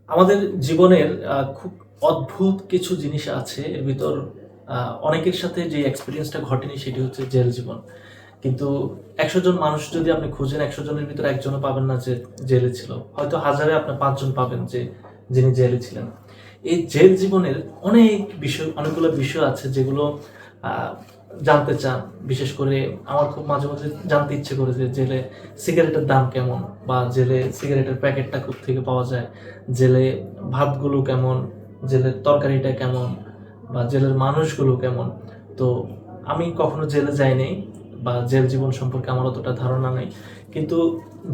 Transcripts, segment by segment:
আমাদের জীবনের খুব অদ্ভুত কিছু জিনিস আছে এর ভিতর। অনেকের সাথে যে এক্সপিরিয়েন্সটা ঘটেনি সেটি হচ্ছে জেল জীবন। কিন্তু ১০০ জন মানুষ যদি আপনি খুঁজেন, ১০০ জনের ভিতরে একজনও পাবেন না যে জেলে ছিল। হয়তো হাজারে আপনি ৫ জন পাবেন যে যিনি জেলে ছিলেন। এই জেল জীবনের অনেকগুলো বিষয় আছে যেগুলো আহ, জানতে চান। বিশেষ করে আমার খুব মাঝে মাঝে জানতে ইচ্ছে করে যে জেলে সিগারেটের দাম কেমন, বা জেলে সিগারেটের প্যাকেটটা থেকে পাওয়া যায়, জেলে ভাতগুলো কেমন, জেলের তরকারিটা কেমন, বা জেলের মানুষগুলো কেমন। তো আমি কখনো জেলে যাইনি, বা জেল জীবন সম্পর্কে আমার অতটা ধারণা নেই। কিন্তু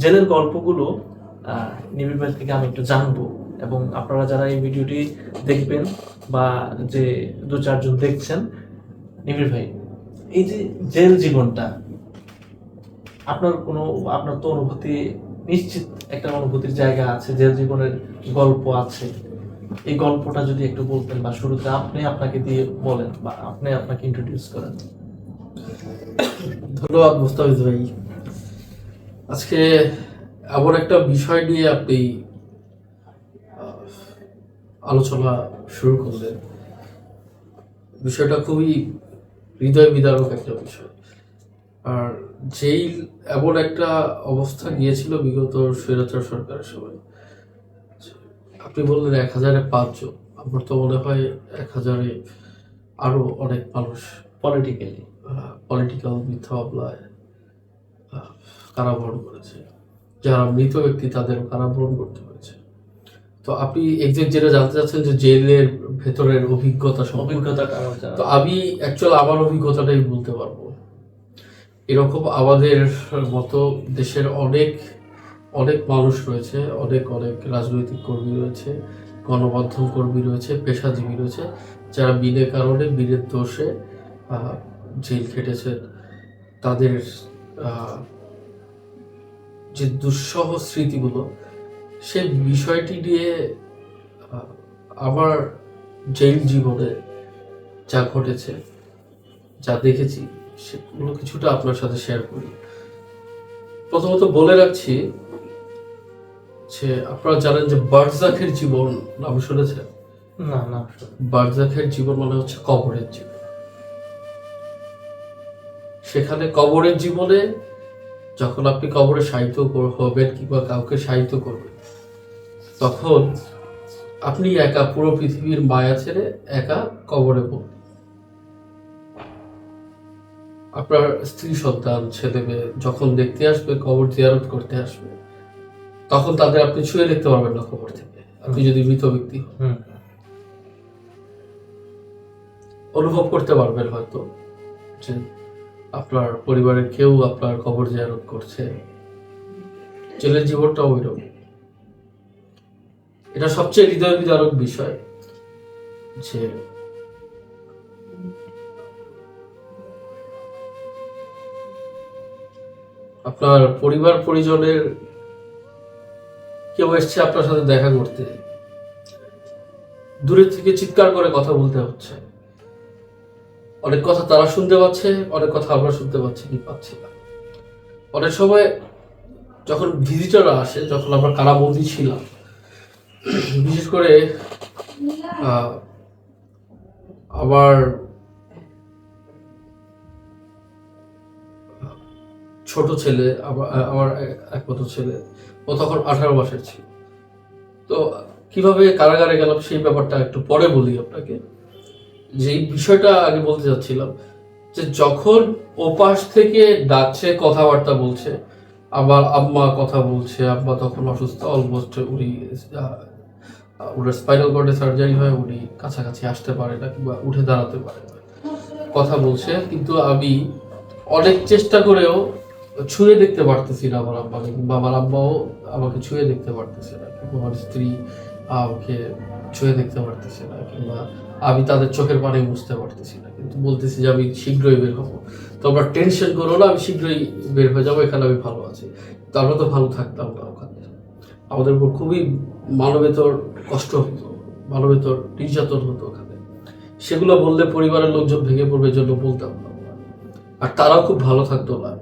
জেলের গল্পগুলো নিবিড় ভাই থেকে আমি একটু জানবো। এবং আপনারা যারা এই ভিডিওটি দেখবেন, বা যে ২-৪ জন দেখছেন, নিবিড় ভাই, এই যে জেল জীবনটা, আপনার তো অনুভূতি, নিশ্চিত একটা অনুভূতির জায়গা আছে, জেল জীবনের গল্প আছে। এই গল্পটা যদি একটু বলতেন, বা শুরুতে আপনি আপনাকে দিয়ে বলেন, বা আপনি আপনাকে ইন্ট্রোডিউস করেন। ধন্যবাদ মুস্তাফিজ ভাই। আজকে এমন একটা বিষয় নিয়ে আপনি আলোচনা শুরু করলেন। বিষয়টা খুবই হৃদয় বিদারক একটা বিষয়। আর জেল এমন একটা অবস্থা গিয়েছিল বিগত স্বৈরাচার সরকারের সময়। আপনি বললেন ১,০০০-এ ৫ জন, আমার তো মনে হয় ১,০০০-এ আরো অনেক মানুষ পলিটিক্যাল মিথ্যা মামলায় কারাবরণ করেছে। যারা মৃত ব্যক্তি তাদের কারাবরণ করতে হয়েছে। তো আপনি এক্সাক্ট যেটা জানতে চাচ্ছেন যে জেলের ভেতরের অভিজ্ঞতাটা আমার জানা। তো আমি অ্যাকচুয়ালি আমার অভিজ্ঞতাটাই বলতে পারবো। এরকম আমাদের মতো দেশের অনেক অনেক মানুষ রয়েছে, অনেক অনেক রাজনৈতিক কর্মী রয়েছে, গণমাধ্যম কর্মী রয়েছে, পেশাজীবী রয়েছে, যারা বিনা কারণে বিনের দোষে জেল খেটেছেন। তাদের আহ, যে দুঃসহ স্মৃতিগুলো, সে বিষয়টি নিয়ে আহ, আমার জেল জীবনে যা ঘটেছে, যা দেখেছি, সেগুলো কিছুটা আপনার সাথে শেয়ার করি। প্রথমত বলে রাখছি যে আপনারা জানেন যে বারজাখের জীবন নাম শুনেছেন? না, না। বারজাখের জীবন মানে হচ্ছে কবরের জীবন। সেখানে কবরের জীবনে যখন আপনি কবরে শায়িত হবেন কিংবা কাউকে শায়িত করবেন, তখন আপনি একা পুরো পৃথিবীর মায়া ছেড়ে একা কবরে পড়বেন। আপনার স্ত্রী সন্তান ছেলে মেয়ে যখন দেখতে আসবে, কবর জিয়ারত করতে আসবে, তখন তাদের আপনি ছুঁয়ে দেখতে পারবেন না কবর থেকে, আপনি যদি মৃত ব্যক্তি হন। অনুভব করতে পারবেন হয়তো যে আপনার পরিবারের কেউ আপনার কবর জিয়ারত করছে। জেলের জীবনটাও ওইরকম। এটা সবচেয়ে হৃদয় বিদারক বিষয় যে আপনার পরিবার পরিজনের কেউ এসছে আপনার সাথে দেখা করতে, দূরের থেকে চিৎকার করে কথা বলতে হচ্ছে। অনেক কথা তারা শুনতে পাচ্ছে, অনেক কথা আমরা শুনতে পাচ্ছি কি পাচ্ছি না। অনেক সময় যখন ভিজিটররা আসে, যখন আমরা কারাবন্দী ছিলাম, বিশেষ করে আমার ছোট ছেলে, আমার একমাত্র ছেলে, ও তখন 18 মাসের ছিল। তো কিভাবে কারাগারে গেলাম সেই ব্যাপারটা একটু পরে বলি আপনাকে। যে এই বিষয়টা আগে বলতে চাচ্ছিলাম যে যখন ওপাশ থেকে ডাকছে, কথাবার্তা বলছে, আমার আম্মা কথা বলছে, আম্মা তখন অসুস্থ, অলমোস্ট উনি ওনার স্পাইনাল কর্ডে সার্জারি হয়, উনি কাছাকাছি আসতে পারে না কিংবা উঠে দাঁড়াতে পারে না, কথা বলছে, কিন্তু আমি অনেক চেষ্টা করেও ছুঁয়ে দেখতে পারতেছি না আমার আব্বাকে, কিংবা আমার আব্বাও আমাকে ছুঁয়ে দেখতে পারতেছে না, কিংবা আমার স্ত্রী আমাকে ছুঁয়ে দেখতে পারতেছে না, কিংবা আমি তাদের চোখের পানি বুঝতে পারতেছি না, কিন্তু বলতেছি যে আমি শীঘ্রই বের হবো। তোমরা টেনশন করো না, আমি শীঘ্রই বের হয়ে যাবো, এখানে আমি ভালো আছি। তো আমরা তো ভালো থাকতাম না ওখানে। আমাদের উপর খুবই মানবেতর কষ্ট হতো, মানবেতর নির্যাতন হতো ওখানে। সেগুলো বললে পরিবারের লোকজন ভেঙে পড়বে, জন্য বলতাম না। আর তারাও খুব ভালো থাকতো না।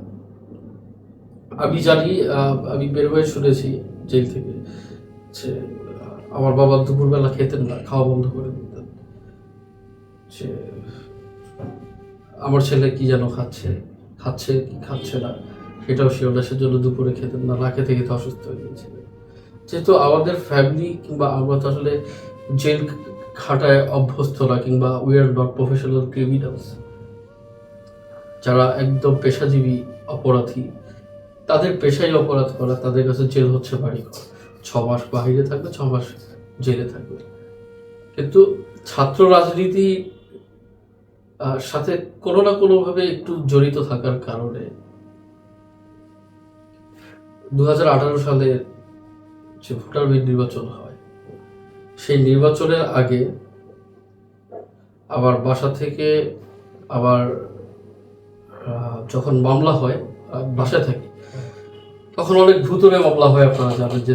আমি জানি, আমি বের হয়ে শুনেছি জেল থেকে যে আমার বাবা দুপুরবেলা খেতেন না, খাওয়া বন্ধ করে দিতেন। যে আমার ছেলে কি যেন খাচ্ছে খাচ্ছে কি খাচ্ছে না সেটাও শিওরনেসের জন্য দুপুরে খেতেন না, না খেতে খেতে অসুস্থ হয়ে গিয়েছিলেন। যেহেতু আমাদের ফ্যামিলি কিংবা আমরা তো আসলে জেল খাটায় অভ্যস্ত না, কিংবা we are not professional criminals, যারা একদম পেশাজীবী অপরাধী, তাদের পেশাই অপরাধ করা, তাদের কাছে জেল হচ্ছে বাড়িঘর। 6 মাস বাহিরে থাকবে, 6 মাস জেলে থাকবে। কিন্তু ছাত্র রাজনীতি সাথে কোনো না কোনোভাবে একটু জড়িত থাকার কারণে 2018 সালে যে ভোটার বিল নির্বাচন হয়, সেই নির্বাচনের আগে আবার বাসা থেকে আবার যখন মামলা হয়, বাসায় থাকি, তখন অনেক ভুতুরে মামলা হয়। আপনারা জানেন যে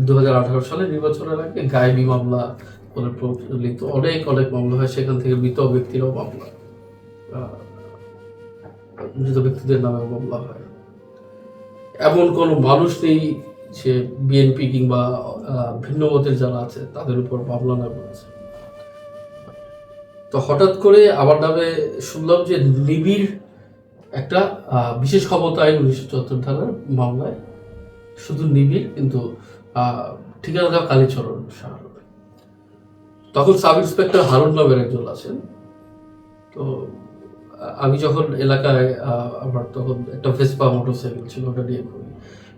2018 সালে নির্বাচনের আগে গায়েবী মামলা বলে প্রচলিত অনেক অনেক মামলা হয়। সেখান থেকে মৃত ব্যক্তিরও মামলা, মৃত ব্যক্তিদের নামে মামলা হয়। এমন কোনো মানুষ নেই যে বিএনপি কিংবা ভিন্ন মতের যারা আছে তাদের উপর মামলা না করেছে। তো হঠাৎ করে আমার নামে শুনলাম যে নিবিড় একটা বিশেষ ক্ষমতা আইন 1974 ধারার মামলায়, শুধু নিবিড়, কিন্তু ঠিকানা কালীচরণ শাহ। তখন সাব ইন্সপেক্টর হারুন নামের একজন আছেন। তো আমি যখন এলাকায়, আমার তখন একটা ভেসপা মোটরসাইকেল ছিল, ওটা নিয়ে ঘুরি,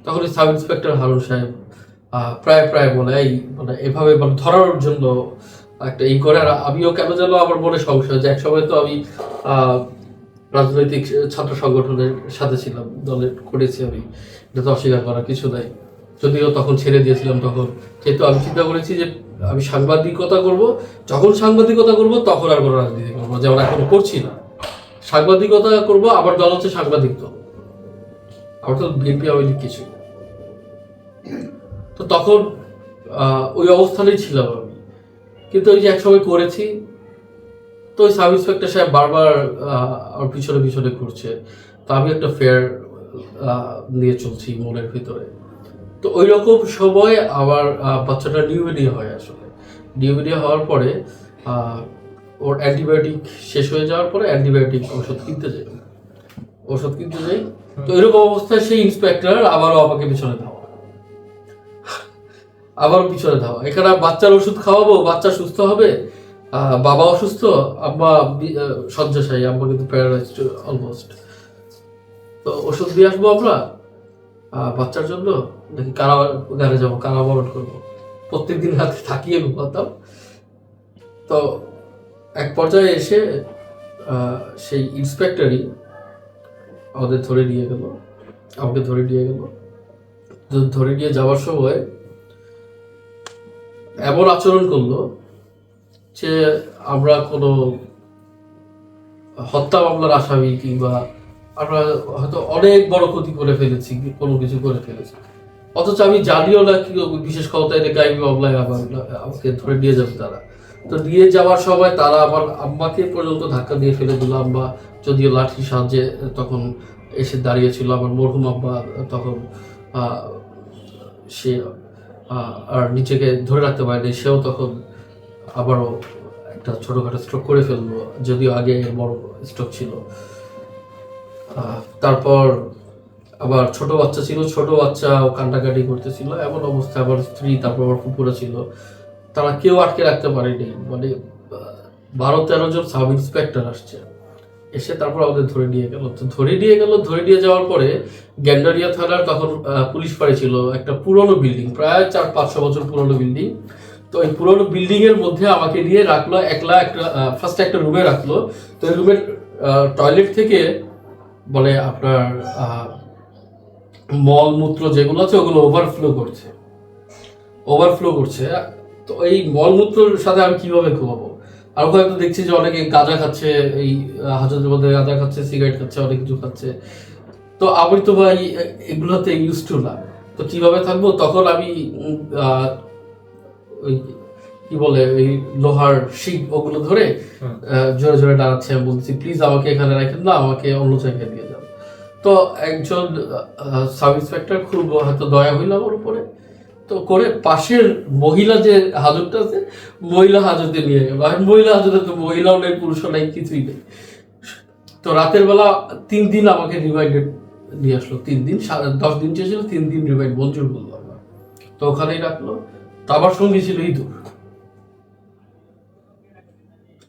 তখন ওই সাব ইন্সপেক্টর হারুন সাহেব প্রায় বলে এই মানে এভাবে মানে ধরার জন্য একটা এই করে। আর আমিও কেন যেন আমার মনে সংশয় যে একসময় তো আমি রাজনৈতিক ছাত্র সংগঠনের সাথে ছিলাম, দলে করেছি আমি, এটা তো অস্বীকার করার কিছু নাই। যদিও তখন ছেড়ে দিয়েছিলাম, তখন যেহেতু আমি চিন্তা করেছি যে আমি সাংবাদিকতা করব, যখন সাংবাদিকতা করব তখন আর কোনো রাজনীতি করবো, যেমন এখন করছি না। সাংবাদিকতা করব, আবার দল হচ্ছে সাংবাদিক দল, আমার তো বিএনপি আওয়ামী লীগ কিছুই। তো তখন ওই অবস্থানেই ছিলাম আমি। কিন্তু ওই যে একসময় করেছি, তো ওই সাব ইন্সপেক্টর সাহেব বারবার আমার পিছনে পিছনে ঘুরছে। তো আমি একটা ফেয়ার নিয়ে চলছি মনের ভিতরে। তো ওই রকম সময় আমার বাচ্চাটা নিউমোনিয়া হয়। আসলে নিউমোনিয়া হওয়ার পরে ওর অ্যান্টিবায়োটিক শেষ হয়ে যাওয়ার পরে অ্যান্টিবায়োটিক ওষুধ কিনতে যাই। তো এরকম অবস্থায় সেই ইন্সপেক্টর আবারও আমাকে পিছনে ধাওয়া। এখানে বাচ্চার ওষুধ খাওয়াবো, বাচ্চা সুস্থ হবে, বাবা অসুস্থ, আব্বা শয্যাশায়ী, আব্বা কিন্তু প্যারালাইজড অলমোস্ট। তো ওষুধ দিয়ে আসবো আমরা বাচ্চার জন্য, নাকি কারাগারে যাবো, কারাবরণ করবো। প্রত্যেকদিন রাতে থাকিয়ে ঘুমাতাম। তো এক পর্যায়ে এসে সেই ইন্সপেক্টরই আমাকে ধরে নিয়ে গেল। ধরে নিয়ে যাওয়ার সময় এমন আচরণ করলো যে আমরা কোনো হত্যা মামলার আসামি, কিংবা আমরা হয়তো অনেক বড় ক্ষতি করে ফেলেছি, কোনো কিছু করে ফেলেছি, অথচ আমি জানিও না কি বিশেষ ক্ষমতা এনে গায়েবী মামলায় আমাকে ধরে নিয়ে যাবে তারা। তো নিয়ে যাওয়ার সময় তারা আমার আম্মাকে পর্যন্ত ধাক্কা দিয়ে ফেলে দিল। আম্মা যদিও লাঠির সাহায্যে তখন এসে দাঁড়িয়েছিল, আমার মরহুম আব্বা তখন সে আর নিজেকে ধরে রাখতে পারেনি, সেও তখন আবারও একটা ছোটখাটো স্ট্রোক করে ফেললো, যদিও আগে বড় স্ট্রোক ছিল। তারপর আবার ছোট বাচ্চাও কান্নাকাটি করতেছিল। এমন অবস্থা আমার স্ত্রী, তারপর আমার ফুপুরা ছিল, তারা কেউ আটকে রাখতে পারেনি। মানে 12-13 জন সাব ইন্সপেক্টর আসছে, এসে তারপর আমাদের ধরে নিয়ে নিয়ে যাওয়ার পরে গ্যান্ডারিয়া থানার তখন পুলিশ ফাঁড়ি ছিল, একটা পুরনো বিল্ডিং, প্রায় 400-500 বছর পুরনো বিল্ডিং। তো এই পুরনো বিল্ডিং এর মধ্যে আমাকে নিয়ে রাখলো একলা, ফার্স্টে একটা রুমে রাখলো। তো এই রুমের টয়লেট থেকে বলে আপনার মলমূত্র যেগুলো আছে ওগুলো ওভারফ্লো করছে। তো এই মলমূত্রের সাথে আমি কিভাবে ঘুমাবো? আর ওখানে তো দেখছি যে অনেকে গাঁজা খাচ্ছে, এই হাজতের মধ্যে গাঁজা খাচ্ছে, সিগারেট খাচ্ছে, অনেক কিছু খাচ্ছে। তো আমি তো ভাই এগুলোতে ইউজ টু না, তো কিভাবে থাকবো? তখন আমি ওই কি বলে ওই লোহার শিক ওগুলো ধরে জোরে জোরে দাঁড়াচ্ছে, আমি বলছি প্লিজ আমাকে এখানে রাখেন না, আমাকে অন্য জায়গায় দিয়ে যান। তো একজন সাব ইন্সপেক্টর খুব হয়তো দয়া হইল আমার উপরে, তো করে পাশের মহিলা যে হাজতটা আছে মহিলা হাজতে নিয়ে গেল। আর মহিলা হাজতে তো মহিলাও নেই, পুরুষও নেই, কিছুই নেই। তো রাতের বেলা 3 দিন আমাকে রিমাইন্ডে নিয়ে আসলো। 3 দিন, 10 দিন চেয়েছিল, 3 দিন রিমাইন্ড মঞ্জুর করলো আমরা। তো ওখানেই রাখলো। তো আমার সঙ্গী ছিল ইঁদুর,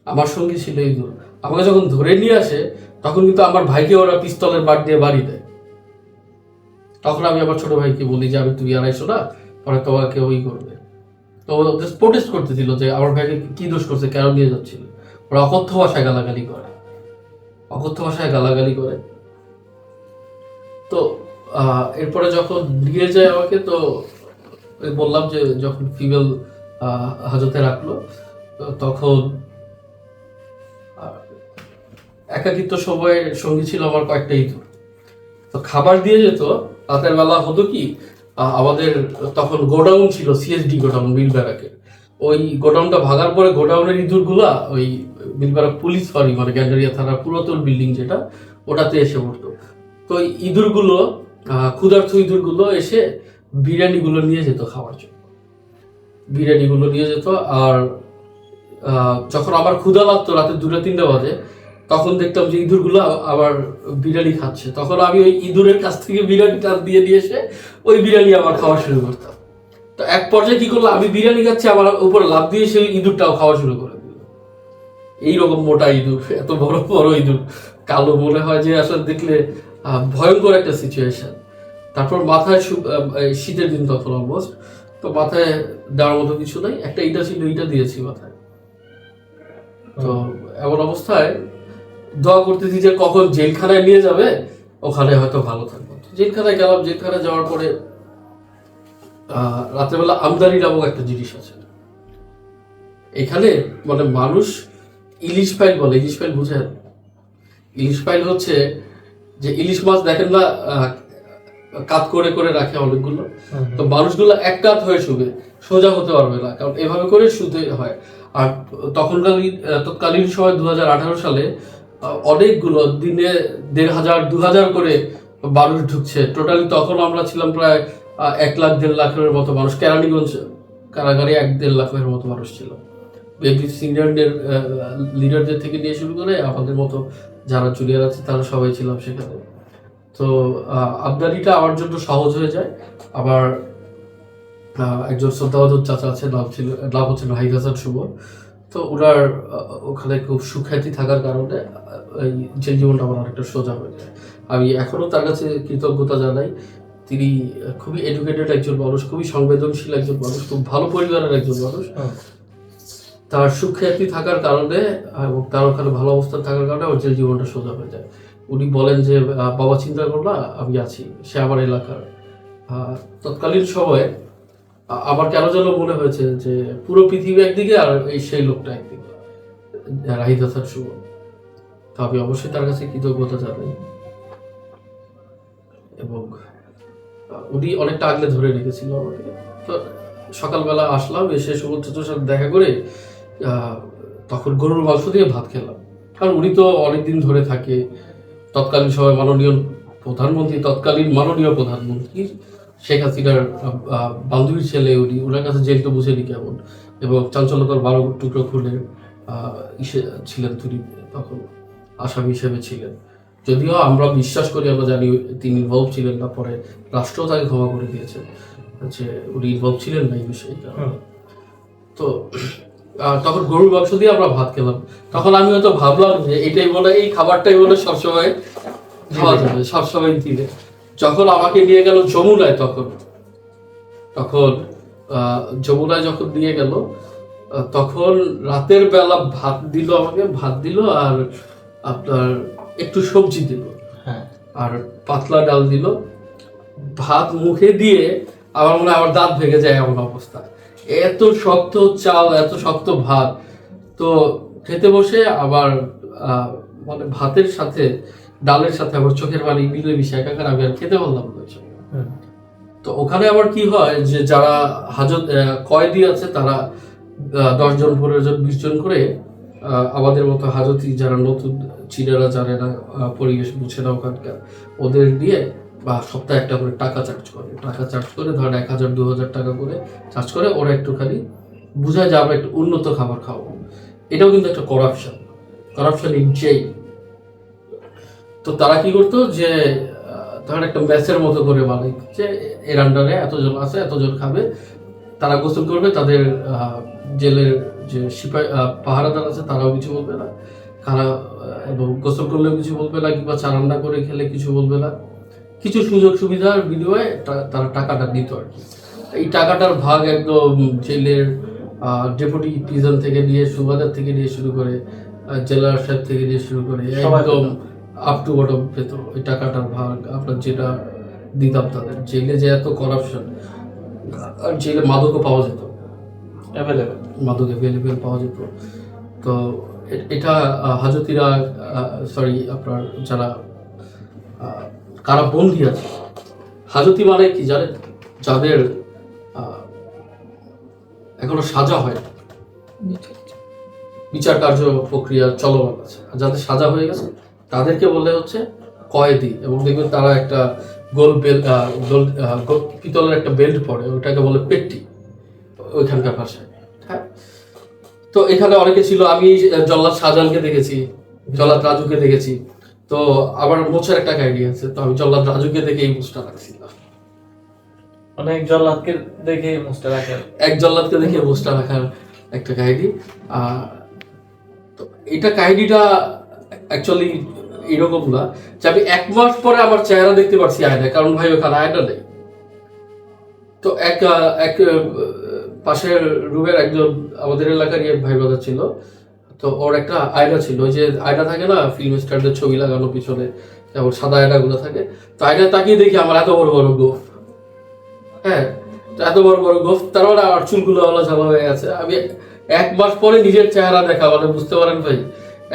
আমার সঙ্গী ছিল ইঁদুর। আমাকে যখন ধরে নিয়ে আসে তখন কিন্তু আমার ভাইকে ওরা পিস্তলের বাট দিয়ে বাড়ি দেয়। তখন আমি আমার ছোট ভাইকে বলি যে আমি তুমি আর আইসো না, পরে তোমাকে ওই করবে। তো প্রোটেস্ট করতেছিল যে আমার ভাইকে কি দোষ করছে, কেন নিয়ে যাচ্ছিল। ওরা অকথ্য ভাষায় গালাগালি করে, অকথ্য ভাষায় গালাগালি করে। তো এরপরে যখন নিয়ে যায় আমাকে, তো ওই বললাম যে যখন ফিমেল হাজতে রাখলো, তখন একাকিত্ব সময়ের সঙ্গী ছিল আমার কয়েকটা ইঁদুর। তো খাবার দিয়ে যেত। রাতের বেলা হতো কি, আমাদের তখন গোডাউন ছিল, সিএসডি গোডাউন, মিল ব্যারাকের। ওই গোডাউনটা ভাগার পরে গোডাউনের ইঁদুরগুলা ওই মিল ব্যারাক পুলিশ ফাঁড়ি, মানে গ্যান্ডারিয়া থানার পুরাতন বিল্ডিং যেটা, ওটাতে এসে পড়তো। তো ওই ইঁদুরগুলো, ক্ষুধার্ত ইঁদুরগুলো এসে বিরিয়ানিগুলো নিয়ে যেত খাওয়ার জন্য, বিরিয়ানিগুলো নিয়ে যেত। আর যখন আমার ক্ষুধা লাগতো রাতে 2-3 বাজে, তখন দেখতাম যে ইঁদুরগুলো আবার বিরিয়ানি খাচ্ছে। তখন আমি ওই ইঁদুরের কাছ থেকে বিরিয়ানিটা দিয়ে নিয়ে এসে ওই বিরিয়ানি আবার খাওয়া শুরু করতাম। তো এক পর্যায়ে কি করলো, আমি বিরিয়ানি খাচ্ছি, আমার উপর লাফ দিয়ে সেই ইঁদুরটাও খাওয়া শুরু করে দিল। এইরকম মোটা ইঁদুর, এত বড় বড় ইঁদুর, কালো, মনে হয় যে আসলে দেখলে ভয়ঙ্কর একটা সিচুয়েশন। তারপর মাথায় শীতের দিন তখন অলমোস্ট, তো মাথায় দেওয়ার মতো কিছু নাই, একটা ইটা ছিল, ইটা দিয়েছি মাথায়। তো এমন অবস্থায় দোয়া করতেছি যে কখন জেলখানায় নিয়ে যাবে, ওখানে হয়তো ভালো থাকবো। জেলখানায় গেলাম। জেলখানায় যাওয়ার পরে রাত্রেবেলা আমদানি নামক একটা জিনিস আছে এখানে, মানে মানুষ ইলিশ ফাইল বলে। ইলিশ ফাইল বুঝেন? ইলিশ ফাইল হচ্ছে যে ইলিশ মাছ দেখেন না, কাত করে করে রাখে অনেকগুলো। তো মানুষগুলো এক কাত হয়ে শুবে, সোজা হতে পারবে না, কারণ এভাবে করে শুতে হয়। আর তৎকালীন সময় 2018 সালে অনেকগুলো দিনে 1500-2000 করে মানুষ ঢুকছে টোটালি। তখন আমরা ছিলাম প্রায় 1 লাখ 1.5 লাখের মতো মানুষ। কেরানীগঞ্জ কারাগারে 1-1.5 লাখের মতো মানুষ ছিল। সিনিয়রদের, লিডারদের থেকে নিয়ে শুরু করে আমাদের মতো যারা জুনিয়র আছে তারা সবাই ছিলাম সেখানে। তো আমদানিটা আমার জন্য সহজ হয়ে যায়। আবার একজন শ্রদ্ধাভাজন চাচা আছে, নাম হচ্ছে নাহিদ হাসান শুভ। তো ওনার ওখানে খুব সুখ্যাতি থাকার কারণে এই জেল জীবনটা আমার অনেকটা সোজা হয়ে যায়। আমি এখনো তার কাছে কৃতজ্ঞতা জানাই। তিনি খুবই এডুকেটেড একজন মানুষ, খুবই সংবেদনশীল একজন মানুষ, খুব ভালো পরিবারের একজন মানুষ। তার সুখ্যাতি থাকার কারণে এবং তার ওখানে ভালো অবস্থান থাকার কারণে আমার জেল জীবনটা সোজা হয়ে যায়। উনি বলেন যে বাবা চিন্তা করো না, আমি আছি, সে আমার এলাকার। তৎকালীন সময়ে আমার কেন যেন মনে হয়েছে যে পুরো পৃথিবী একদিকে আর এই সেই লোকটা একদিকে, নাহিদ হাসান শুভ। তো আমি অবশ্যই তার কাছে কৃতজ্ঞতা জানাই। এবং উনি অনেকটা আগলে ধরে রেখেছিল আমাকে। তো সকালবেলা আসলাম, এসে সুমন্ত্রের সাথে দেখা করে তখন গরুর মাংস দিয়ে ভাত খেলাম। কারণ উনি তো অনেকদিন ধরে থাকে, তৎকালীন সময় তৎকালীন মাননীয় প্রধানমন্ত্রী শেখ হাসিনার বান্ধবীর ছেলে উনি। ওনার কাছে জেল তো বুঝেনি কেমন, এবং চাঞ্চল্যকর 12 টুকরো খুলে ছিলেন তিনি, তখন আসামি হিসেবে ছিলেন। যদিও আমরা বিশ্বাস করি, আমরা জানি তিনি ইনভলভ ছিলেন না, পরে রাষ্ট্র তাকে ক্ষমা করে দিয়েছে যে উনি ইনভলভ ছিলেন না এই বিষয়ে। তো তখন গরুর মাংস দিয়ে আমরা ভাত খেলাম। তখন আমি হয়তো ভাবলাম যে এটাই বলে, এই খাবারটাই বলে সবসময় খাওয়া যাবে, সবসময় দিলে। যখন আমাকে নিয়ে গেল যমুনায়, তখন যমুনায় যখন নিয়ে গেল, তখন রাতের বেলা আমাকে ভাত দিল আর আপনার একটু সবজি দিল, আর পাতলা ডাল দিল। ভাত মুখে দিয়ে আমার মনে হয় আমার দাঁত ভেঙে যায় এমন অবস্থা। এত শক্ত চাল, এত শক্ত ভাত। তো খেতে বসে আবার মানে ভাতের সাথে ডালের সাথে আমার চোখের পানি মিলে মিশে একাকার, আমি আর খেতে পারলাম না। তো ওখানে আবার কি হয় যে যারা কয়েদি আছে তারা 10 জন 15 জন 20 জন করে আমাদের মতো হাজতি যারা নতুন চীনেরা জানে না, পরিবেশ বুঝে না ওখানকার, ওদের নিয়ে বা সপ্তাহে একটা করে টাকা চার্জ করে ধরেন 1,000-2,000 টাকা করে চার্জ করে, ওরা একটুখানি বুঝায় যে আমরা একটু উন্নত খাবার খাবো। এটাও কিন্তু একটা কারাপশন ইন চেইন। তো তারা কি করতো যে ধরেন একটা ম্যাচের মতো করে মালিক যে এর আন্ডারে এতজন আছে, এতজন খাবে, তারা গোসল করবে, তাদের জেলের যে সিপাহী পাহারাদার আছে তারাও কিছু বলবে না, এবং গোসল করলেও কিছু বলবে না, কিংবা চা রান্না করে খেলে কিছু বলবে না। কিছু সুযোগ সুবিধার বিনিময়ে তারা টাকাটা দিত আর কি। এই টাকাটার ভাগ একদম জেলের ডেপুটি প্রিজন থেকে নিয়ে, সুবাদার থেকে নিয়ে শুরু করে, জেলার সাহেব থেকে নিয়ে শুরু করে একদম আপ টু বটম পেত ওই টাকাটার ভাগ। আপনার যেটা দিতাম তাদের, জেলে যে এত করাপশন, আর জেলে মাদকও পাওয়া যেত, মাদক অ্যাভেলেবেল পাওয়া যেত। তো এটা হাজতিরা, সরি আপনার যারা কারাবন্দী আছে, হাজতি মানে কি জানেন? যাদের এখনো সাজা হয়, বিচার কার্য প্রক্রিয়া চলমান আছে, আর যাদের সাজা হয়ে গেছে তাদেরকে বলে হচ্ছে কয়েদি। এবং দেখবেন তারা একটা গোল পিতলের একটা বেল্ট পরে, ওটাকে বলে পেট্টি ওইখানকার ভাষায়। হ্যাঁ, তো এখানে অনেকে ছিল। আমি জল্লাদ শাহজাহানকে দেখেছি, জল্লাদ রাজুকে দেখেছি। তো আমার মোছার একটা আইডিয়া আছে, তো আমি জল্লাদ রাজুকে দেখে এই মোছটা রাখছিলাম। অনেক জল্লাদকে দেখে মোছটা রাখার, এক জল্লাদকে দেখে মোছটা রাখার একটা কাহিনী। তো এটা কাহিনীটা অ্যাকচুয়ালি এরকম না যে আমি 1 মাস পরে আমার চেহারা দেখতে পারছি আয়নায়, কারণ ভাই ওখানে আয়না নেই। তো এক পাশের রুমের একজন আমাদের এলাকারই এক ভাই বাদা ছিল, তো ওর একটা আয়না ছিল, ওই যে আয়না থাকে না ফিল্ম স্টারদের ছবি লাগানো পিছনে, যেমন সাদা আয়নাগুলো থাকে। তো আয়নায় তাকিয়ে দেখি আমার এত বড় বড় গোফ। হ্যাঁ, তো এত বড় বড় গোফ, তার মানে আমার চুলগুলো ঝালা হয়ে গেছে। আমি 1 মাস পরে নিজের চেহারা দেখা, মানে বুঝতে পারেন ভাই,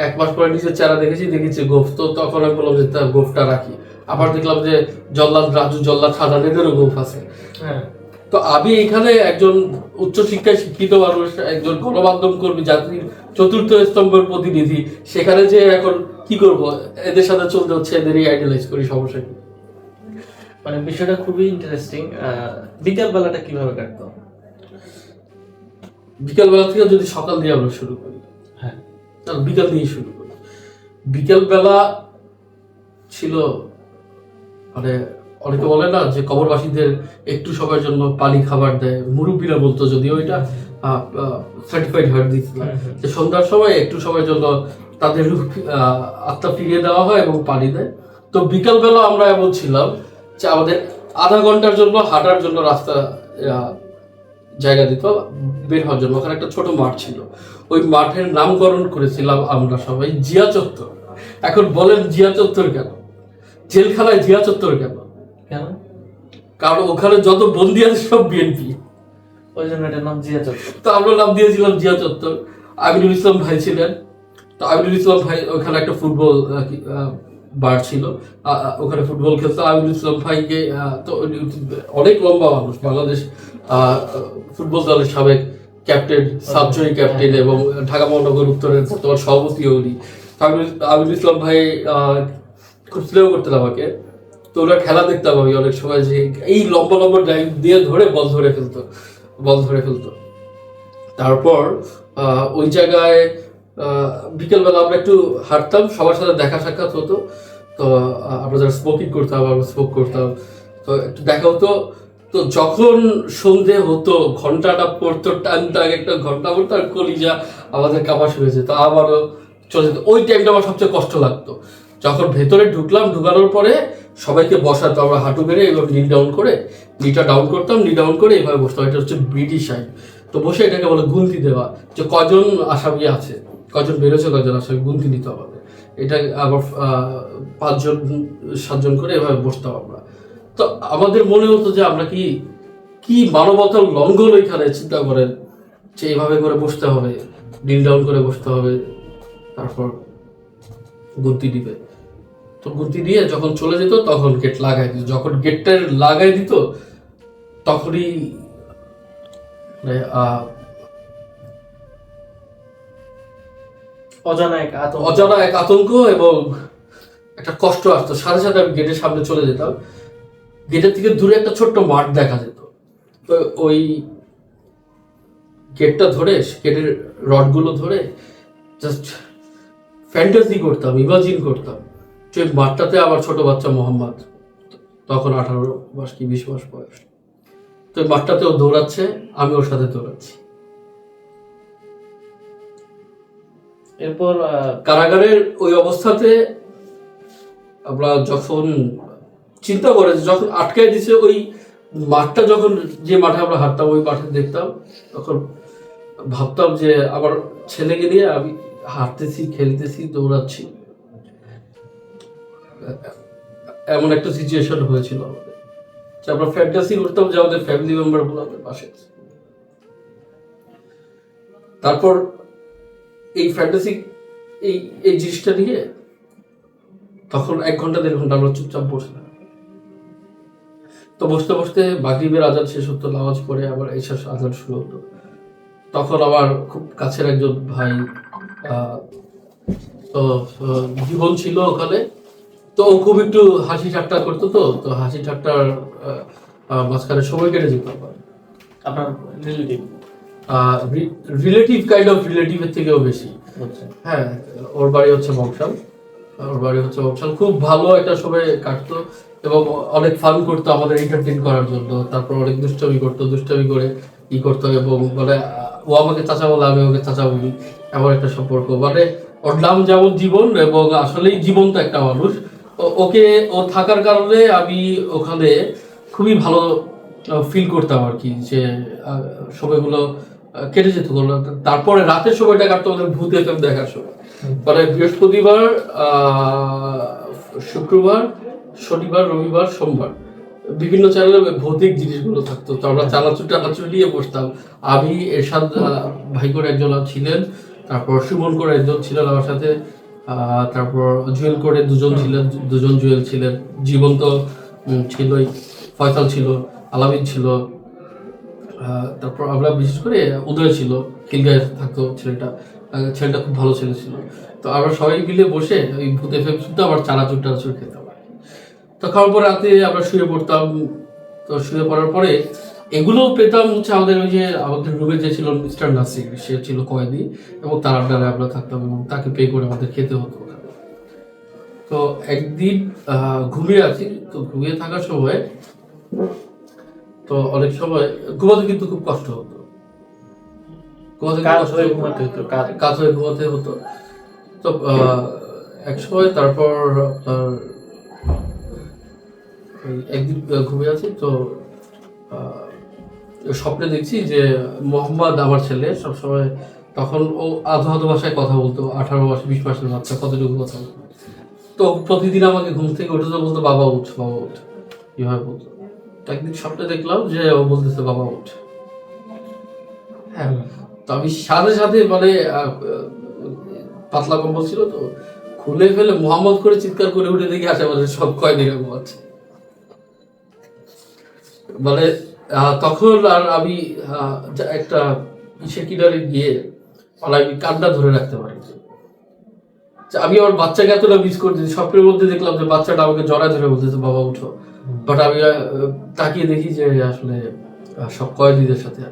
1 মাস পরে নিজের চেহারা দেখেছি গোফ। তো তখন আমি বললাম যে তার গোফটা রাখি। আবার দেখলাম যে জল্লাদ রাজু, জল্লাদ শাহজাহান এদেরও গোফ আছে। হ্যাঁ, তো আমি এখানে একজন উচ্চশিক্ষায় শিক্ষিত মানুষ, একজন গণমাধ্যম কর্মী, জাতির 4র্থ স্তম্ভের প্রতিনিধি, সেখানে যে এখন কি করব, এদের সাথে চলতে হচ্ছে, এদেরই আইডিয়ালাইজ করি, সমস্যা কি? মানে বিষয়টা খুবই ইন্টারেস্টিং। বিকাল বেলাটা কিভাবে কাটতো? বিকাল বেলা থেকে যদি সকাল দিয়ে আমরা শুরু করি, হ্যাঁ, তাহলে বিকাল দিয়ে শুরু করি। বিকেল বেলা ছিল মানে অনেকে বলে না যে কবরবাসীদের একটু সময়ের জন্য পানি খাবার দেয়, মুরব্বীরা বলতো, যদিও এটা সার্টিফাইড হাদিস না, যে সন্ধ্যার সময় একটু সময়ের জন্য তাদের আত্মা ফিরিয়ে দেওয়া হয় এবং পানি দেয়। তো বিকাল বেলা আমরা এমন ছিলাম যে আমাদের আধা ঘন্টার জন্য হাঁটার জন্য রাস্তা জায়গা দিত বের হওয়ার জন্য। ওখানে একটা ছোট মাঠ ছিল, ওই মাঠের নামকরণ করেছিলাম আমরা সবাই জিয়া চত্বর। এখন বলেন জিয়া চত্বর কেন? জেলখানায় জিয়া চত্বর কেন? কারণ ওখানে যত বন্দী আছে সব বিএনপি, ওই জন্য এটার নাম জিয়া চত্বর। তো আমরা নাম দিয়েছিলাম জিয়া চত্বর। আমিনুল ইসলাম ভাই ছিলেন, তো আমিনুল ইসলাম ভাই ওখানে একটা ফুটবল বার ছিল, ওখানে ফুটবল খেলতো। আমিনুল ইসলাম ভাইকে, তো অনেক লম্বা মানুষ, বাংলাদেশ ফুটবল দলের সাবেক ক্যাপ্টেন, সাবজয়ী ক্যাপ্টেন, এবং ঢাকা মহানগর উত্তরের বর্তমান সভাপতিও উনি। আমিনুল ইসলাম ভাই খুব স্নেহ করতেন আমাকে। তো ওরা খেলা দেখতাম আমি অনেক সময়, যে এই লম্বা লম্বা ড্রাইভ দিয়ে ধরে বল ধরে ফেলতো। তারপর ওই জায়গায় বিকেলবেলা আমরা একটু হাঁটতাম, সবার সাথে দেখা সাক্ষাৎ হতো। তো আমরা যারা স্মোকিং করতাম, আমরা স্মোক করতাম, তো একটু দেখা হতো। তো যখন সন্ধে হতো, ঘন্টাটা পড়তো, টান একটা ঘন্টা পড়তো, আর কলিজা আমাদের কাঁপা শুরু হয়েছে, তো আবারও চলে যেত। ওই টাইমটা আমার সবচেয়ে কষ্ট লাগতো, যখন ভেতরে ঢুকানোর পরে সবাইকে বসাতো, আমরা হাঁটু বেড়ে এবার নিটা ডাউন করতাম, নি ডাউন করে এইভাবে বসতাম। এটা হচ্ছে ব্রিটিশ আইন। তো বসে এটাকে বলে গুনতি দেওয়া, যে কজন আসামি আছে, কজন বেরোছে, কজন আসামি, গুনতি নিতে হবে। এটা আবার 5-7 জন করে এভাবে বসতাম আমরা। তো আমাদের মনে হতো যে আমরা কি মানবতার লঙ্ঘন ওইখানে, চিন্তা করেন যে এইভাবে করে বসতে হবে, নীল ডাউন করে বসতে হবে, তারপর গুনতি দিবে। তো গুনতি দিয়ে যখন চলে যেত তখন গেট লাগাই দিত। যখন গেটটা লাগাই দিত তখনই অজানা এক আতঙ্ক এবং একটা কষ্ট আসতো। সাথে সাথে আমি গেটের সামনে চলে যেতাম, গেটের থেকে দূরে একটা ছোট্ট মাঠ দেখা যেত। তো ওই গেটটা ধরে, গেটের রডগুলো ধরে জাস্ট ফ্যান্টাসি করতাম, ইমাজিন করতাম যে মাঠটাতে আবার ছোট বাচ্চা মোহাম্মদ, তখন 18 মাস কি 20 মাস বয়স, তো ওই মাঠটাতে ও দৌড়াচ্ছে, আমি ওর সাথে দৌড়াচ্ছি। এরপর কারাগারের ওই অবস্থাতে আমরা যখন চিন্তা করে যখন আটকায় দিছে ওই মাঠটা, যখন যে মাঠে আমরা হাঁটতাম ওই মাঠে দেখতাম, তখন ভাবতাম যে আমার ছেলেকে নিয়ে আমি হাঁটতেছি, খেলতেছি, দৌড়াচ্ছি। এমন একটা সিচুয়েশন হয়েছিল আমাদের যে আমরা ফ্যান্টাসি করতাম যে আমাদের ফ্যামিলি মেম্বার গুলো আমাদের পাশে আছে। তারপর এই ফ্যান্টাসি এই জিনিসটা নিয়ে তখন 1 ঘন্টা 1.5 ঘন্টা আমরা চুপচাপ বসলাম। তো বসতে বসতে মাগরিবের আজান শেষ হতো, নামাজ পড়ে আবার এশার আজান শুরু হতো। তখন আমার খুব কাছের একজন ভাই তো জীবন ছিল ওখানে, তো ও খুব একটু হাসি ঠাট্টা করতো, তো হাসি ঠাট্টার মাঝখানে সময় কেটে যেত। আপনার রিলেটিভ রিলেটিভের থেকেও বেশি। হ্যাঁ, ওর বাড়ি হচ্ছে বংশাল, খুব ভালো একটা সময় কাটতো এবং অনেক ফান করতো আমাদের এন্টারটেইন করার জন্য। তারপর অনেক দুষ্টামি করে করতো এবং মানে ও আমাকে চাচা বলে, আমি ওকে চাচা বলি, এমন একটা সম্পর্ক। মানে ওর নাম যেমন জীবন, এবং আসলেই জীবন্ত একটা মানুষ। ওকে ও থাকার কারণে আমি ওখানে খুবই ভালো ফিল করতাম আর কি, যে সময়গুলো কেটে যেত। তারপরে রাতের সময়টা কাটতো আমাদের ভূত এফএম দেখার সময়। মানে বৃহস্পতিবার, শুক্রবার, শনিবার, রবিবার, সোমবার বিভিন্ন চ্যানেলে ভৌতিক জিনিসগুলো থাকতো। তো আমরা চানাচুর নিয়ে বসতাম। আমি এরশাদ ভাই করে একজন ছিলেন, তারপর সুমন করে একজন ছিলেন আমার সাথে, তারপর জুয়েল করে দুজন জুয়েল ছিলেন, জীবন্ত ছিলই, ফয়সাল ছিল, আলামিন ছিল, তারপর আমরা বিশেষ করে উদয় ছিল, খিলগাঁয়ে থাকতো ছেলেটা খুব ভালো ছেলে ছিল। তো আমরা সবাই মিলে বসে ওই ভূত এফএম শুনতে আবার চানাচুর খেতাম। তো খাওয়ার পর রাতে আমরা শুয়ে পড়তাম। তো শুয়ে পড়ার পরে এগুলো পেতাম হচ্ছে আমাদের রুমে যে ছিল মিস্টার নাসির, সে ছিল কয়েদি, এবং তার আড্ডায় আমরা থাকতাম এবং তাকে পে করে আমাদের খেতে হতো। তো একদিন ঘুমিয়ে আছি, তো ঘুমিয়ে থাকার সময় তো অনেক সময় ঘুমাতে কিন্তু খুব কষ্ট হতো, কাজ হয়ে ঘুমাতে হতো। তো এক সময় তারপর আপনার একদিন ঘুমিয়ে আছি, তো স্বপ্নে দেখছি যে মোহাম্মদ আমার ছেলে সবসময়, তখন ও আধো ভাষায় কথা বলতো, 18 মাস 20 মাসের বাচ্চা কতটুকু কথা বলতো। তো প্রতিদিন আমাকে ঘুম থেকে উঠে তো বলতো বাবা উঠ, এভাবে বলতো। একদিন স্বপ্নে দেখলাম যে ও বলতেছে বাবা উঠ। হ্যাঁ, তো আমি সাথে সাথে মানে পাতলা কম্বল ছিল, তো খুলে ফেলে মোহাম্মদ করে চিৎকার করে উঠে দেখি আশেপাশে সব কয়েদিরা ঘুমাচ্ছে। মানে তখন আর আমি একটা কিনারে গিয়ে আমি কান্না ধরে রাখতে পারি। আমি আমার বাচ্চাকে এতটা মিস করতেছি, স্বপ্নের মধ্যে দেখলাম যে বাচ্চাটা আমাকে জড়ায় ধরে বলতেছে বাবা উঠো, বাট আমি তাকিয়ে দেখি যে আসলে সব কয়েদিদের সাথে।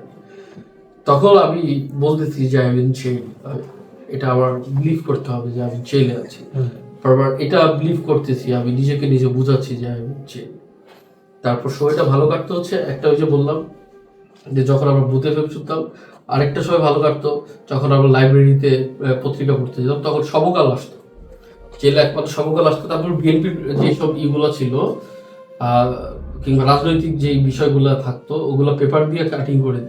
তখন আমি বলতেছি যে আমি এটা আমার বিলিভ করতে হবে যে আমি জেলে আছি, বারবার এটা বিলিভ করতেছি, আমি নিজেকে নিজে বুঝাচ্ছি যে আমি জেল। তারপর সময়টা ভালো কাটতে হচ্ছে একটা, ওই যে বললাম যে যখন আমরা ভূত এফএম শুনতাম। আরেকটা সময় ভালো কাটতো যখন আমরা লাইব্রেরিতে পত্রিকা পড়তে যেতাম, তখন সমকাল আসতো, জেলে একমাত্র সমকাল আসতো। তারপর বিএনপির যেসব ইগুলো ছিল কিংবা রাজনৈতিক যে বিষয়গুলো থাকতো, ওগুলো পেপার দিয়ে কাটিং করে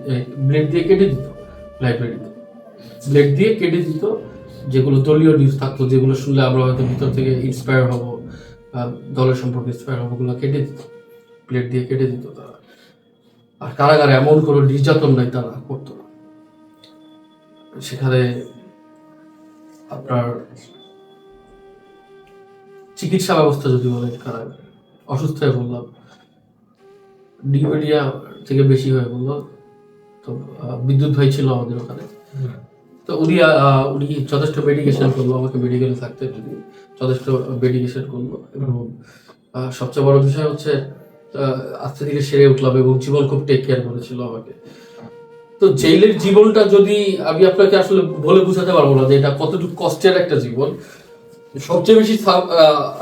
ব্লেড দিয়ে কেটে দিত, লাইব্রেরিতে ব্লেড দিয়ে কেটে দিত। যেগুলো দলীয় নিউজ থাকতো, যেগুলো শুনলে আমরা হয়তো ভিতর থেকে ইন্সপায়ার হবো, দলের সম্পর্কে ইন্সপায়ার হবো, ওগুলো কেটে দিত, প্লেট দিয়ে কেটে দিত তারা। আর কারাগারে এমন কোনো নির্যাতন নাই তারা করতো না। সেখানে আপনার চিকিৎসা ব্যবস্থা যদি বলেন, কারাগারে অসুস্থ হয়ে বললাম, নিউমোনিয়া থেকে বেশি হয়ে বললো, তো বিদ্যুৎ ভাই ছিল আমাদের ওখানে। তো উনি যথেষ্ট মেডিকেশন করলো, আমাকে মেডিকেলে থাকতে যথেষ্ট মেডিকেশন করলো। এবং সবচেয়ে বড় বিষয় হচ্ছে আস্তে ধীরে সেরে উঠলাম এবং জীবন খুব টেক কেয়ার করেছিল আমাকে। তো জেলের জীবনটা যদি আমি আপনাকে আসলে বলে বোঝাতে পারবো না যে এটা কতটুকু কষ্টের একটা জীবন। সবচেয়ে বেশি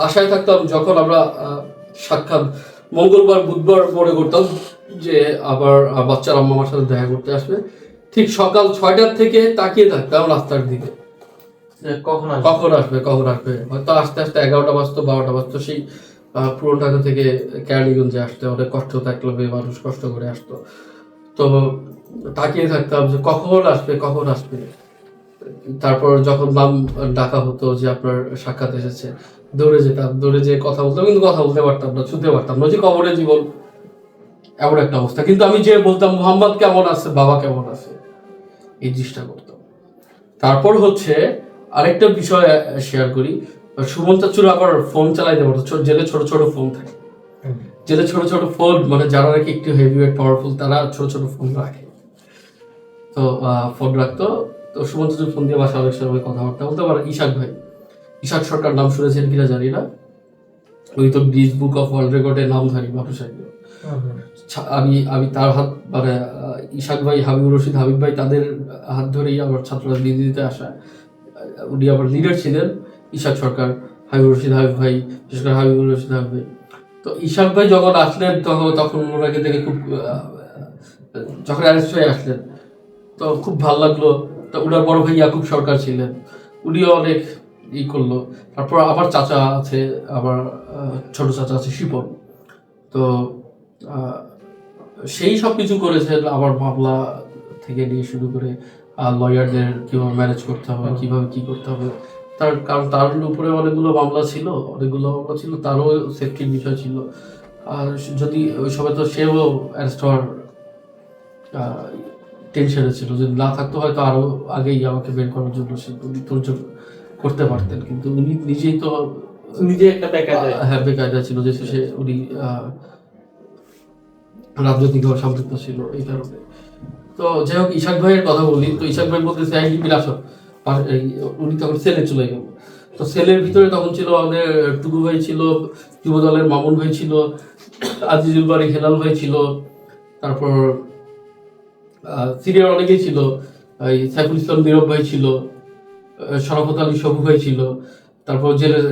আশায় থাকতাম যখন আমরা সাক্ষাৎ মঙ্গলবার বুধবার মনে করতাম যে আবার বাচ্চার আম্মা আমার সাথে দেখা করতে আসবে, ঠিক সকাল 6টার থেকে তাকিয়ে থাকতাম রাস্তার দিকে কখন কখন আসবে। হয়তো আস্তে আস্তে 11টা বাজতো 12টা বাজতো। সেই পুরনো ঢাকা থেকে কেরানীগঞ্জে আসতে অনেক কষ্ট থাকলো, মানুষ কষ্ট করে আসতো। তো তাকিয়ে থাকতাম যে কখন আসবে। তারপর যখন নাম ডাকা হতো যে আপনার সাক্ষাৎ এসেছে, দৌড়ে যেতাম, দৌড়ে যেয়ে কথা বলতাম, কিন্তু কথা বলতে পারতাম না, ছুতে পারতাম না। যে কবরের জীবন এমন একটা অবস্থা। কিন্তু আমি যে বলতাম মোহাম্মদ কেমন আছে, বাবা কেমন আছে, এই জিনিসটা করতাম। তারপর হচ্ছে আরেকটা বিষয় শেয়ার করি। সুমন চাচুর আবার ফোন চালাইতে পারতো, জেলে ছোট ছোট ফোন থাকে, জেলে ছোট ছোট ফোন, মানে যারা নাকি একটু হেভিওয়েট পাওয়ারফুল তারা ছোট ছোট ফোন রাখে। তো ফোন রাখতো। তো সুমন চাচুর ফোন দিয়ে বাসা অনেক সময় কথাবার্তা বলতে পারে। ইশাক সরকার নাম শুনেছেন কিনা জানি না, ওই তো গিনেস বুক অফ ওয়ার্ল্ড রেকর্ডের নামধারী মানুষ একজন। আমি তার হাত মানে ইশাক ভাই, হাবিবুর রশিদ হাবিব ভাই, তাদের হাত ধরেই আমার ছাত্ররা ডিগ্রি দিতে আসা। উনি আবার লিডার ছিলেন ইশাক সরকার, হাবিবুর রশিদ হাবিব ভাই, বিশেষ করে হাবিবুর রশিদ হাবিব ভাই। তো ইশাক ভাই যখন আসলেন তখন ওনাকে দেখে খুব যখন অ্যারেস্ট হয়ে আসলেন তো খুব ভালো লাগলো। তো উনার বড় ভাই ইয়াকুব সরকার ছিলেন, উনিও অনেক করলো। তারপর আমার চাচা আছে, আমার ছোট চাচা আছে শিপন। তো সেই সব কিছু করেছেন, আমার মামলা থেকে নিয়ে শুরু করে লয়ারদের কিভাবে ম্যানেজ করতে হবে, কিভাবে কি করতে হবে। কারণ তার উপরে অনেকগুলো মামলা ছিল, তারও সেফটির বিষয় ছিল। আর যদি ওই সময় তো সেও অ্যারেস্ট হওয়ার টেনশনে ছিল, যদি না থাকতো হয়তো আরো আগেই আমাকে বের করার জন্য সে তোড়জোড় করতে পারতেন। কিন্তু উনি নিজেই তো একটা বেকায়দা ছিল, যে উনি রাজনৈতিকভাবে সম্পৃক্ত ছিল এই কারণে। তো যাই হোক, ইশাক ভাইয়ের কথা বলি। তো ইশাক ভাই বলতেছে আইনজীবীর আসো, উনি তখন সেলে চলে গেল। তো সেলের ভিতরে তখন ছিল আমাদের টুকু ভাই ছিল, যুব দলের মামুন ভাই ছিল, আজিজুল বাড়ি হেলাল ভাই ছিল, তারপর সিনিয়র অনেকেই ছিল, এই সাইফুল ইসলাম নীরব ভাই ছিল, শরাফত আলী সবু ভাই ছিল, তারপর জেলের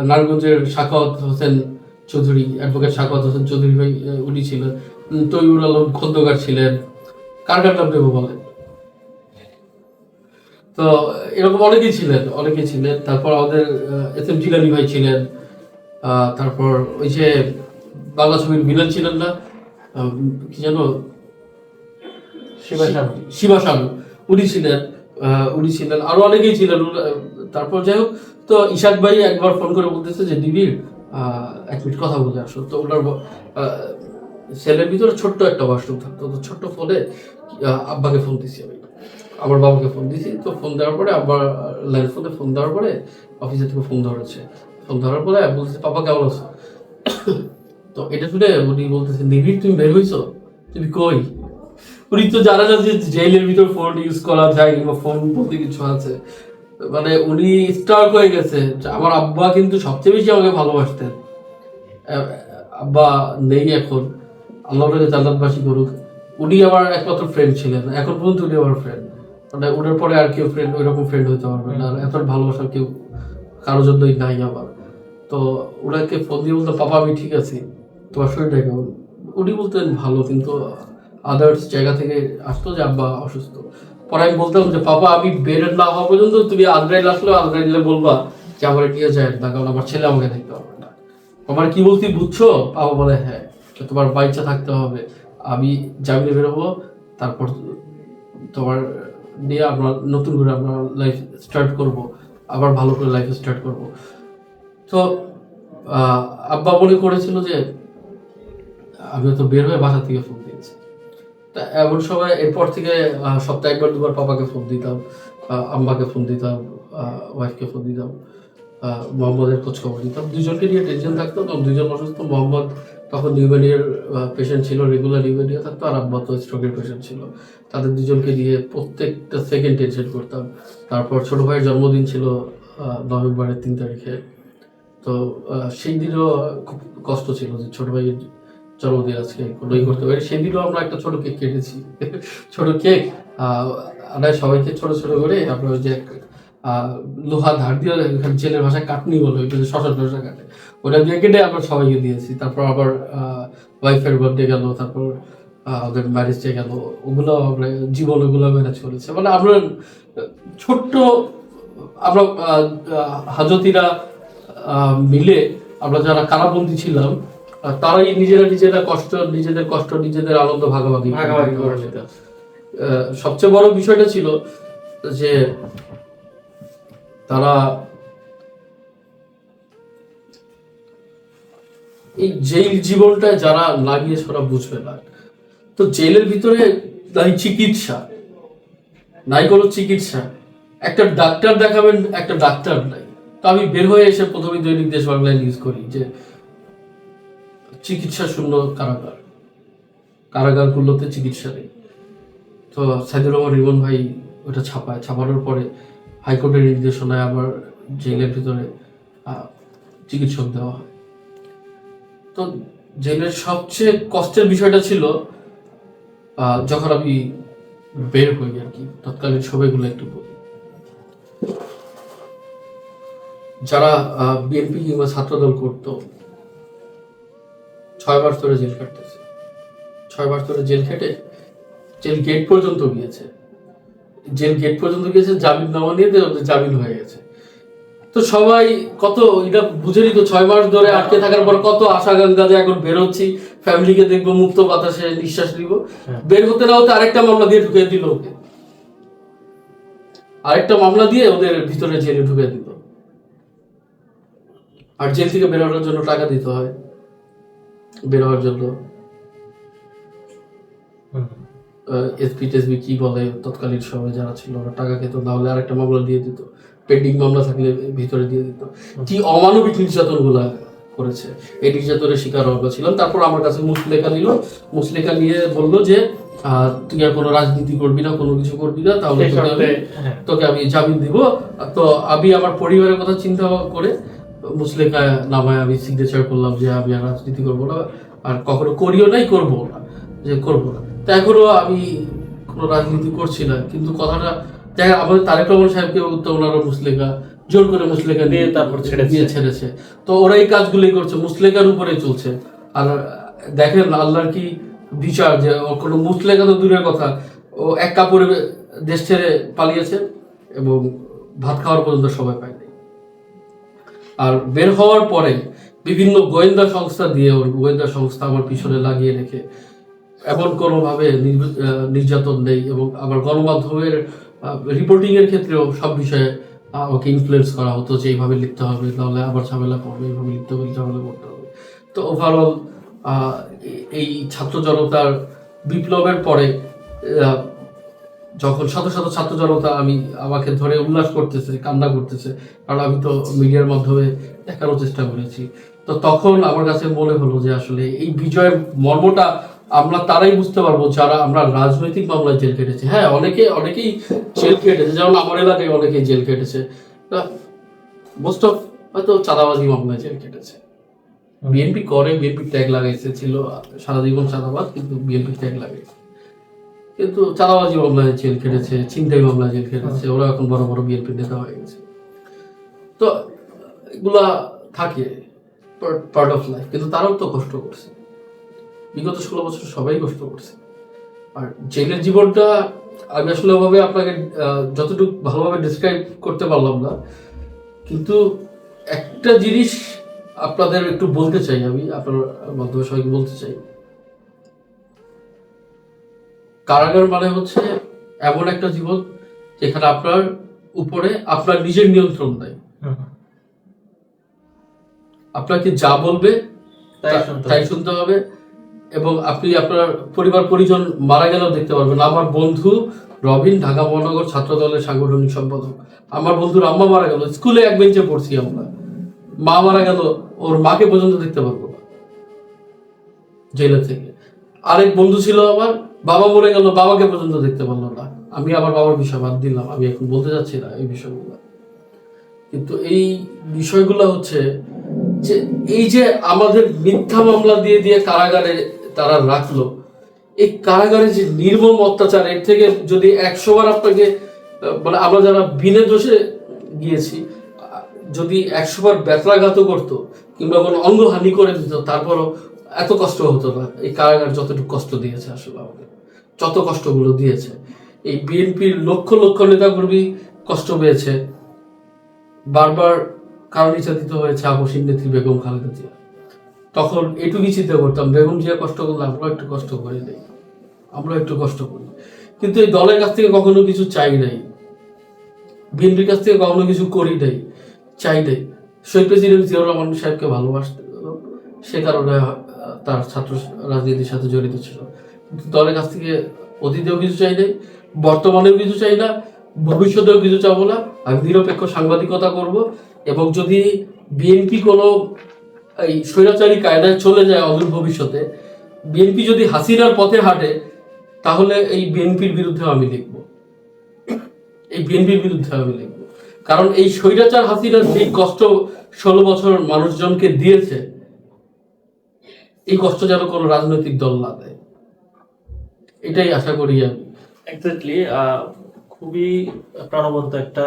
নারায়ণগঞ্জের সাখাওয়াত হোসেন চৌধুরী, অ্যাডভোকেট সাখাওয়াত হোসেন চৌধুরী ভাই উনি ছিলেন, তৈবুর আলম খন্দকার ছিলেন, কার নাম দেবো বলেন। তো এরকম অনেকেই ছিলেন। তারপর আমাদের এস এম জিলানি ভাই ছিলেন, তারপর ওই যে বাংলা ছবির ভিলেন ছিলেন না, কি যেন, শিবা শানু, উনি ছিলেন, আরো অনেকেই ছিলেন। তারপর যাই হোক, তো ইশাক ভাই একবার ফোন করে বলতেছে যে দিদির 1 মিনিট কথা বলে আসো। তো ওনার সেলের ভিতরে ছোট্ট একটা ওয়াশরুম থাকতো। তো ছোট্ট ফোনে আব্বাকে ফোন দিছি, আমি আমার বাবাকে ফোন দিছি। তো ফোন দেওয়ার পরে আব্বার ল্যান্ড ফোনে ফোন দেওয়ার পরে অফিসে থেকে ফোন ধরার পরে বলতেছে পাপা কেমন আছো। তো এটা শুনে উনি বলতেছে নিবিড় তুমি বের হইছো, তুমি কই। উনি তো জানা না যে জেলের ভিতর ফোন ইউজ করা যায় কিংবা ফোন বলতে কিছু আছে। মানে উনি স্টার্ক হয়ে গেছে। আমার আব্বা কিন্তু সবচেয়ে বেশি আমাকে ভালোবাসতেন। আব্বা নেই এখন, আল্লাহ ওনাকে জান্নাতবাসী করুক। উনি আমার একমাত্র ফ্রেন্ড ছিলেন, এখন পর্যন্ত উনি আমার ফ্রেন্ড। মানে ওনার পরে আর কেউ ফ্রেন্ড ওইরকম ফ্রেন্ড হইতে পারবে না, এত ভালোবাসার কেউ কারোর জন্যই নাই আমার। তো ওনাকে ফোন দিয়ে বলতো পাপা আমি ঠিক আছি, তোমার শরীরটা কেমন। উনি বলতেন ভালো, কিন্তু আদার্স জায়গা থেকে আসতো যে আব্বা অসুস্থ। পরে আমি বলতাম যে পাপা আমি বের না হওয়া পর্যন্ত তুমি আজরাইল আসলো, আজরাইলে বলবা যে আমার নিয়ে যায় না, কারণ আমার ছেলে আমাকে দেখতে পারবে না। আমার কি বলছি বুঝছো? পাপা বলে হ্যাঁ, তোমার বাচ্চা থাকতে হবে, আমি জামিনে বেরোবো, তারপর তোমার নিয়ে আমরা নতুন করে আমরা লাইফ স্টার্ট করব, আবার ভালো করে লাইফ স্টার্ট করব। তো আব্বা মনে করেছিল যে আমি তো বের হয়ে বাসা থেকে ফোন দিয়েছি। তা এমন সময় এরপর থেকে সপ্তাহে 1-2বার পাপাকে ফোন দিতাম, আম্মাকে ফোন দিতাম, ওয়াইফকে ফোন দিতাম, মোহাম্মদের খোঁজ খবর দিতাম। দুজনকে নিয়ে টেনশন থাকতো। তো দুজন অসুস্থ, মোহাম্মদ তখন নিউমোনিয়ার পেশেন্ট ছিল, রেগুলার নিউমোনিয়া থাকতো, আর আব্বা তো স্ট্রোকের পেশেন্ট ছিল। তাদের দুজনকে নিয়ে প্রত্যেকটা সেকেন্ড টেনশন করতাম। তারপর ছোট ভাইয়ের জন্মদিন ছিল নভেম্বরের 3 তারিখে। তো সেই দিনও খুব কষ্ট ছিল যে ছোট ভাইয়ের জন্মদিন আজকে কোনোই করতে পারি, সেদিনও আমরা একটা ছোট কেক কেটেছি। ছোট কেক আমরা সবাইকে ছোট ছোট করে আমরা ওই যে লোহা ধার দিয়ে এখানে জেলের ভাষায় কাটনি বলে, ওইটা যে শশা টশা কাটে, ওটা দিয়ে কেটে আমরা সবাইকে দিয়েছি। তারপর আবার ওয়াইফের বার্থডে গেল, তারপর ওদের ম্যারেজ ডে গেল, ওগুলো আমরা জীবন ওগুলো ম্যানেজ করেছে। মানে আমরা ছোট্ট আমরা হাজতিরা মিলে আমরা যারা কারাবন্দী ছিলাম তারাই নিজেদের কষ্ট নিজেদের আনন্দ ভাগাভাগি করে নিতে। সবচেয়ে বড় বিষয়টা ছিল যে তারা এই জেল জীবনটা যারা লাগিয়েছে ওরা বুঝবে না। তো জেলের ভিতরে নাই চিকিৎসা, নাই কোনো চিকিৎসা, একটা ডাক্তার দেখাবেন, একটা ডাক্তার নাই। তো আমি বের হয়ে এসে প্রথমে দৈনিক দেশ বাংলায় নিউজ করি যে চিকিৎসা শূন্য কারাগার, কারাগারগুলোতে চিকিৎসা নেই। তো সাইদুর রহমান রিমন ভাই ওটা ছাপানোর পরে হাইকোর্টের নির্দেশনায় আবার জেলের ভিতরে চিকিৎসক দেওয়া হয়। তো জেলের সবচেয়ে কষ্টের বিষয়টা ছিল যখন আমি বের হই আর কি, তৎকালীন সময়গুলো একটু বলি। যারা বিএনপি কিংবা ছাত্রদল করতো 6 মাস ধরে জেল কাটতেছে, 6 মাস ধরে জেল খেটে জেল গেট পর্যন্ত গিয়েছে, জামিন নামা নিয়ে ওদের জামিন হয়ে গেছে। তো সবাই কত এটা বুঝে নিত, 6 মাস ধরে আটকে থাকার পর কত আশা আকাঙ্ক্ষা যে এখন বেরোচ্ছি, ফ্যামিলিকে দেখবো, মুক্ত বাতাসে নিঃশ্বাস নিব। বের হতে না হতে আরেকটা মামলা দিয়ে ঢুকিয়ে দিল ওকে, আরেকটা মামলা দিয়ে ওদের ভিতরে জেলে ঢুকিয়ে দিল। আর জেল থেকে বেরোনোর জন্য টাকা দিতে হয়, বেরোয়ার জন্য এসপি টেসপি কি বলে তৎকালীন সময় যারা ছিল ওরা টাকা খেত, না হলে আরেকটা মামলা দিয়ে দিত, পেন্ডিং মামলা থাকলে ভিতরে দিয়ে দিত। কি অমানবিক নির্যাতন গুলা করেছে, এই নির্যাতনের শিকার আমরা ছিলাম। তারপর আমার কাছে মুসলেখা নিল, মুসলেখা নিয়ে বললো যে তুই আর কোনো রাজনীতি করবি না, কোনো কিছু করবি না, তাহলে তোকে আমি জামিন দিব। তো আমি আমার পরিবারের কথা চিন্তা করে মুসলেখা নামায় আমি সিগনেচার করলাম যে আমি আর রাজনীতি করবো না, আর কখনো করিও নাই, করবো না, যে করবো না। তো এখনো আমি কোনো রাজনীতি করছি না, কিন্তু কথাটা দেখা আমাদের তারেক রহমান সাহেবকে তো ওনারা মুসলেখা জোর করে মুসলেখা দিয়ে তারপর ছেড়েছে। তো ওরা এই কাজগুলোই করছে, মুসলেখার উপরেই চলছে। আর দেখেন আল্লাহর কি বিচার, যে কোনো মুসলেখা তো দূরের কথা, ও এক কাপড়ে দেশ ছেড়ে পালিয়েছে এবং ভাত খাওয়ার পর্যন্ত সময় পায়নি। আর বের হওয়ার পরে বিভিন্ন গোয়েন্দা সংস্থা দিয়ে, ওর গোয়েন্দা সংস্থা আমার পিছনে লাগিয়ে রেখে এমন কোনোভাবে নির্যাতন নেই। এবং আবার গণমাধ্যমের রিপোর্টিং এর ক্ষেত্রেও সব বিষয়ে ওকে ইনফ্লুয়েন্স করা হতো যে এইভাবে লিখতে হবে, তাহলে আবার ঝামেলা পড়বে, এইভাবে লিখতে হবে, ঝামেলা করতে হবে। তো ওভারঅল এই ছাত্র জনতার বিপ্লবের পরে যখন শত শত ছাত্র জনতা আমাকে ধরে উল্লাস করতেছে, কান্না করতেছে, কারণ আমি তো মিডিয়ার মাধ্যমে দেখানোর চেষ্টা করেছি, তো তখন আমার কাছে মনে হলো যে আসলে এই বিজয়ের মর্মটা আমরা তারাই বুঝতে পারবো যারা আমরা রাজনৈতিক মামলায় জেল কেটেছি। হ্যাঁ, অনেকেই জেল কেটেছে, যেমন আমার এলাকায় অনেকেই জেল কেটেছে, মোস্ট অফ হয়তো চাঁদাবাজি মামলায় জেল কেটেছে। বিএনপি ট্যাগ লাগাইছে, ছিল সারা জীবন চাঁদাবাজ, কিন্তু বিএনপি ট্যাগ লাগাইছে, কিন্তু চাঁদাবাজি মামলায় জেল কেটেছে, ছিনতাই মামলায় জেল কেটেছে, ওরা এখন বড় বড় বিএনপি নেতা হয়ে গেছে। তো এগুলা থাকে, পার্ট অফ লাইফ, কিন্তু তারাও তো কষ্ট করছে, বিগত 16 বছর সবাই কষ্ট করছে। আর জেলের জীবনটা আমি আসলে ওভাবে আপনাকে যতটুকু ভালোভাবে ডিসক্রাইব করতে পারলাম না, কিন্তু একটা জিনিস আপনাদের একটু বলতে চাই, আমি আপনার মাধ্যমে সবাইকে বলতে চাই, কারাগার মানে হচ্ছে এমন একটা জীবন যেখানে আপনার উপরে আপনার নিজের নিয়ন্ত্রণ নাই। আপনাকে যা বলবে তাই শুনতে হবে, এবং আপনি আপনার পরিবার পরিজন মারা গেলেও দেখতে পারবেন। আমার বন্ধু রবিন ঢাকা মহানগর ছাত্র দলের সাংগঠনিক সম্পাদক, আমার বন্ধুর আম্মা মারা গেল, স্কুলে এক বেঞ্চে পড়ছি আমরা, মা মারা গেল, ওর মাকে পর্যন্ত দেখতে পারবো না জেলের থেকে। আরেক বন্ধু ছিল আমার, বাবা মরে গেল, বাবাকে পর্যন্ত দেখতে পারলো না। আমি আমার বাবার বিষয় বাদ দিলাম, আমি এখন বলতে যাচ্ছি না এই বিষয়গুলো, কিন্তু এই বিষয়গুলো হচ্ছে যে এই যে আমাদের মিথ্যা মামলা দিয়ে দিয়ে কারাগারে তারা রাখলো, এই কারাগারে যে নির্মম অত্যাচার, এর থেকে যদি 100 বার আপনাকে মানে আমরা যারা বিনে দোষে গিয়েছি, যদি 100 বার ব্যথাঘাত করতো কিংবা কোনো অঙ্গহানি করে দিত, তারপরও এত কষ্ট হতো না। এই কারাগার যতটুকু কষ্ট দিয়েছে আসলে আমাকে, যত কষ্টগুলো দিয়েছে, এই বিএনপির লক্ষ লক্ষ নেতাকর্মী কষ্ট পেয়েছে, বারবার কারণ নির্যাতিত হয়েছে আপসীন নেত্রী বেগম খালেদা জিয়া। তখন এটুকুই চিন্তা করতাম, বেগম জিয়া কষ্ট করলে আমরা একটু কষ্ট করি নাই, আমরা একটু কষ্ট করি। কিন্তু এই দলের কাছ থেকে কখনো কিছু চাই নাই, বিএনপির কাছ থেকে কখনো কিছু করি নাই, চাই নাই। শহীদ প্রেসিডেন্ট জিয়াউর রহমান সাহেবকে ভালোবাসতে, সে কারণে তার ছাত্র রাজনীতির সাথে জড়িত ছিল। কিন্তু দলের কাছ থেকে অতীতেও কিছু চাই নাই, বর্তমানেও কিছু চাই না, ভবিষ্যতেও কিছু চাবো না। আমি নিরপেক্ষ সাংবাদিকতা করব, এবং যদি বিএনপি কোনো এই স্বৈরাচারী কায়দায় চলে যায় অদূর ভবিষ্যতে, বিএনপি যদি হাসিনার পথে হাঁটে, তাহলে এই বিএনপির বিরুদ্ধে আমি লিখবো, এই বিএনপির বিরুদ্ধে আমি লিখবো। কারণ এই স্বৈরাচার হাসিনার যে কষ্ট 16 বছর মানুষজনকে দিয়েছে, এই কষ্ট যেন কোনো রাজনৈতিক দল না দেয়, এটাই আশা করি আমি। এক্স্যাক্টলি। খুবই প্রাণবন্ত একটা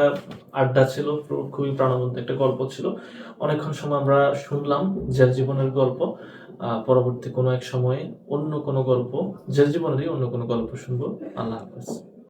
আড্ডা ছিল, খুবই প্রাণবন্ত একটা গল্প ছিল। অনেকক্ষণ সময় আমরা শুনলাম জেল জীবনের গল্প। পরবর্তী কোনো এক সময়ে অন্য কোনো গল্প, জেল জীবনেরই অন্য কোনো গল্প শুনবো। আল্লাহ হাফেজ।